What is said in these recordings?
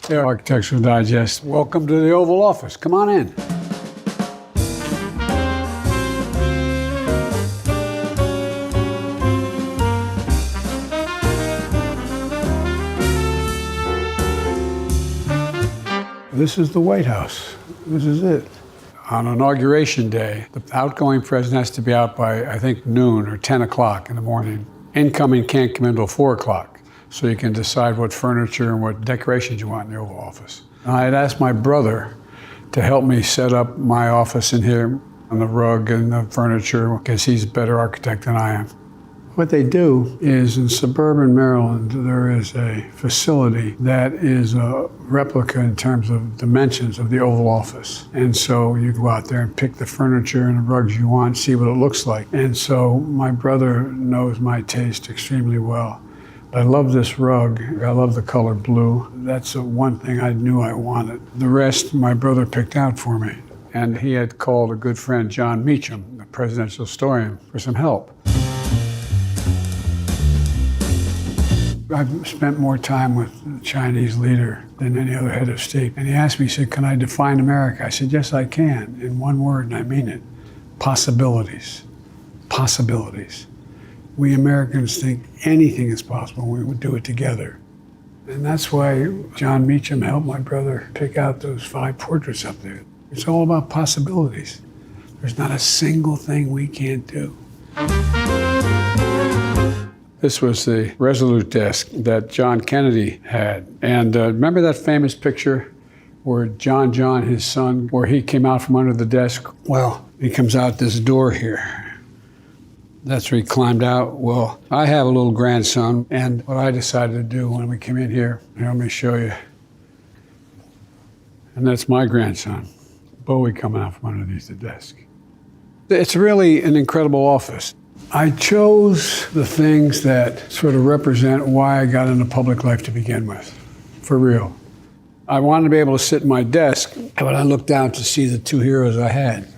Hey, Architectural Digest. Welcome to the Oval Office. Come on in. This is the White House. This is it. On Inauguration Day, the outgoing president has to be out by, I think, noon or 10 o'clock in the morning. Incoming can't come in until 4 o'clock, so you can decide what furniture and what decorations you want in the Oval Office. And I had asked my brother to help me set up my office in here, on the rug and the furniture, because he's a better architect than I am. What they do is in suburban Maryland, there is a facility that is a replica in terms of dimensions of the Oval Office. And so you go out there and pick the furniture and the rugs you want, see what it looks like. And so my brother knows my taste extremely well. I love this rug. I love the color blue. That's the one thing I knew I wanted. The rest, my brother picked out for me. And he had called a good friend, John Meacham, the presidential historian, for some help. I've spent more time with the Chinese leader than any other head of state. And he asked me, he said, can I define America? I said, yes, I can, in one word, and I mean it. Possibilities. Possibilities. We Americans think anything is possible when we do it together. And that's why John Meacham helped my brother pick out those 5 portraits up there. It's all about possibilities. There's not a single thing we can't do. This was the Resolute desk that John Kennedy had. And remember that famous picture where John, his son, where he came out from under the desk? Well, he comes out this door here. That's where he climbed out. Well, I have a little grandson, and what I decided to do when we came in here, let me show you. And that's my grandson, Bowie, coming out from underneath the desk. It's really an incredible office. I chose the things that sort of represent why I got into public life to begin with, for real. I wanted to be able to sit at my desk, but I looked down to see the 2 heroes I had.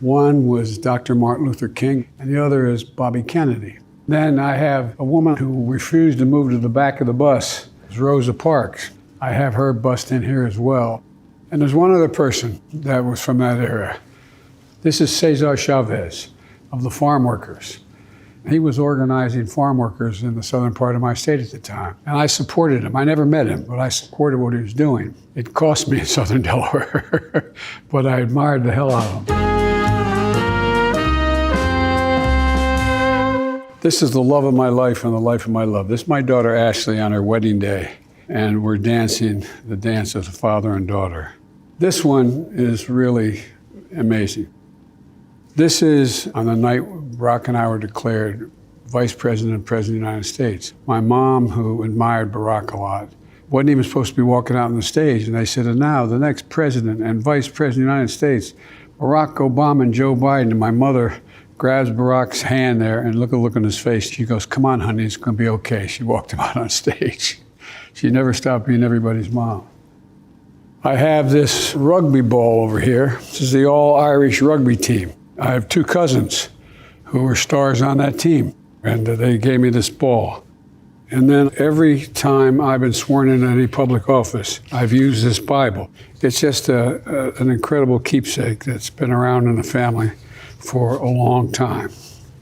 One was Dr. Martin Luther King, and the other is Bobby Kennedy. Then I have a woman who refused to move to the back of the bus, it's Rosa Parks. I have her bust in here as well. And there's one other person that was from that era. This is Cesar Chavez of the farm workers. He was organizing farm workers in the southern part of my state at the time. And I supported him. I never met him, but I supported what he was doing. It cost me in southern Delaware, but I admired the hell out of him. This is the love of my life and the life of my love. This is my daughter Ashley on her wedding day, and we're dancing the dance of the father and daughter. This one is really amazing. This is on the night Barack and I were declared Vice President and President of the United States. My mom, who admired Barack a lot, wasn't even supposed to be walking out on the stage, and they said, and now the next President and Vice President of the United States, Barack Obama and Joe Biden. And my mother grabs Barack's hand there, and look at the look on his face. She goes, come on, honey, it's gonna be okay. She walked him out on stage. She never stopped being everybody's mom. I have this rugby ball over here. This is the all-Irish rugby team. I have 2 cousins who were stars on that team, and they gave me this ball. And then every time I've been sworn into any public office, I've used this Bible. It's just an incredible keepsake that's been around in the family for a long time.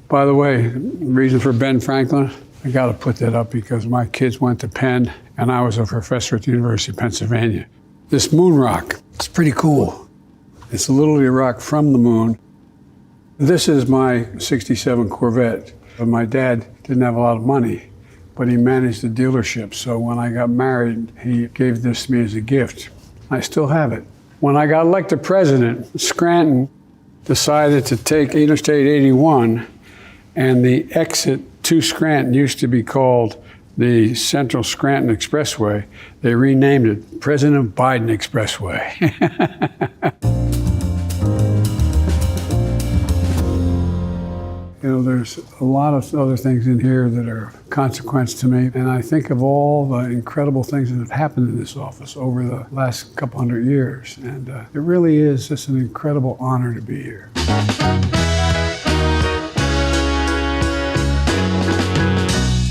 By the way, the reason for Ben Franklin, I gotta put that up because my kids went to Penn, and I was a professor at the University of Pennsylvania. This moon rock, it's pretty cool. It's literally a rock from the moon. This is my '67 Corvette. But my dad didn't have a lot of money, but he managed the dealership. So when I got married, he gave this to me as a gift. I still have it. When I got elected president, Scranton decided to take Interstate 81, and the exit to Scranton used to be called the Central Scranton Expressway. They renamed it President Biden Expressway. You know, there's a lot of other things in here that are of consequence to me, and I think of all the incredible things that have happened in this office over the last couple hundred years, and it really is just an incredible honor to be here.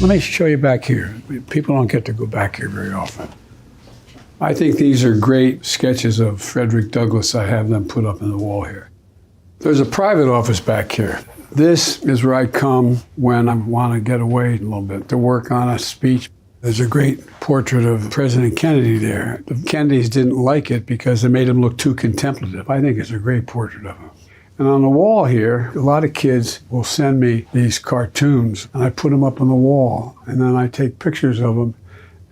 Let me show you back here. People don't get to go back here very often. I think these are great sketches of Frederick Douglass. I have them put up on the wall here. There's a private office back here. This is where I come when I want to get away a little bit, to work on a speech. There's a great portrait of President Kennedy there. The Kennedys didn't like it because it made him look too contemplative. I think it's a great portrait of him. And on the wall here, a lot of kids will send me these cartoons, and I put them up on the wall, and then I take pictures of them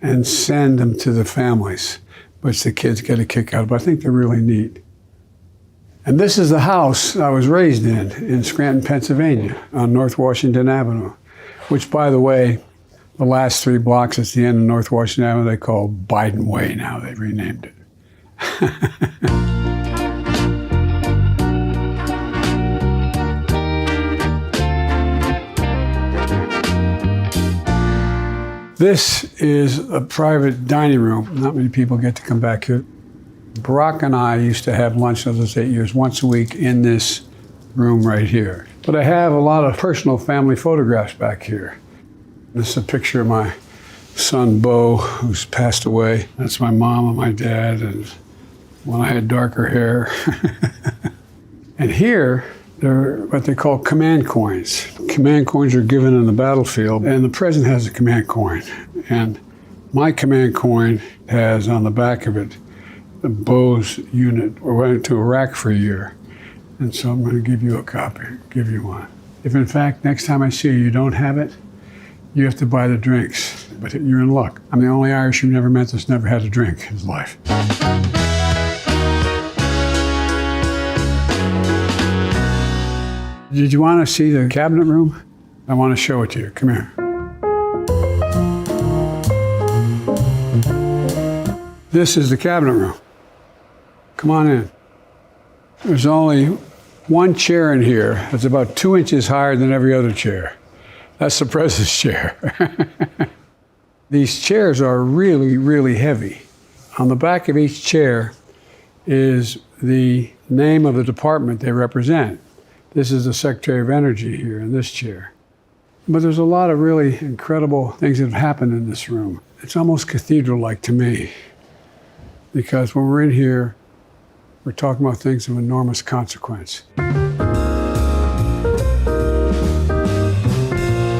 and send them to the families, which the kids get a kick out of. But I think they're really neat. And this is the house I was raised in Scranton, Pennsylvania, on North Washington Avenue, which, by the way, the last 3 blocks at the end of North Washington Avenue, they call Biden Way now. They've renamed it. This is a private dining room. Not many people get to come back here. Barack and I used to have lunch in those 8 years, once a week in this room right here. But I have a lot of personal family photographs back here. This is a picture of my son, Bo, who's passed away. That's my mom and my dad, and when I had darker hair. And here, they're what they call command coins. Command coins are given in the battlefield, and the president has a command coin. And my command coin has on the back of it the Bo's unit. We went to Iraq for a year, and so I'm going to give you a copy, give you one. If in fact, next time I see you, you don't have it, you have to buy the drinks, but you're in luck. I'm the only Irish you've never met that's never had a drink in his life. Did you want to see the cabinet room? I want to show it to you. Come here. This is the cabinet room. Come on in. There's only one chair in here that's about 2 inches higher than every other chair. That's the president's chair. These chairs are really, really heavy. On the back of each chair is the name of the department they represent. This is the Secretary of Energy here in this chair. But there's a lot of really incredible things that have happened in this room. It's almost cathedral-like to me, because when we're in here, we're talking about things of enormous consequence.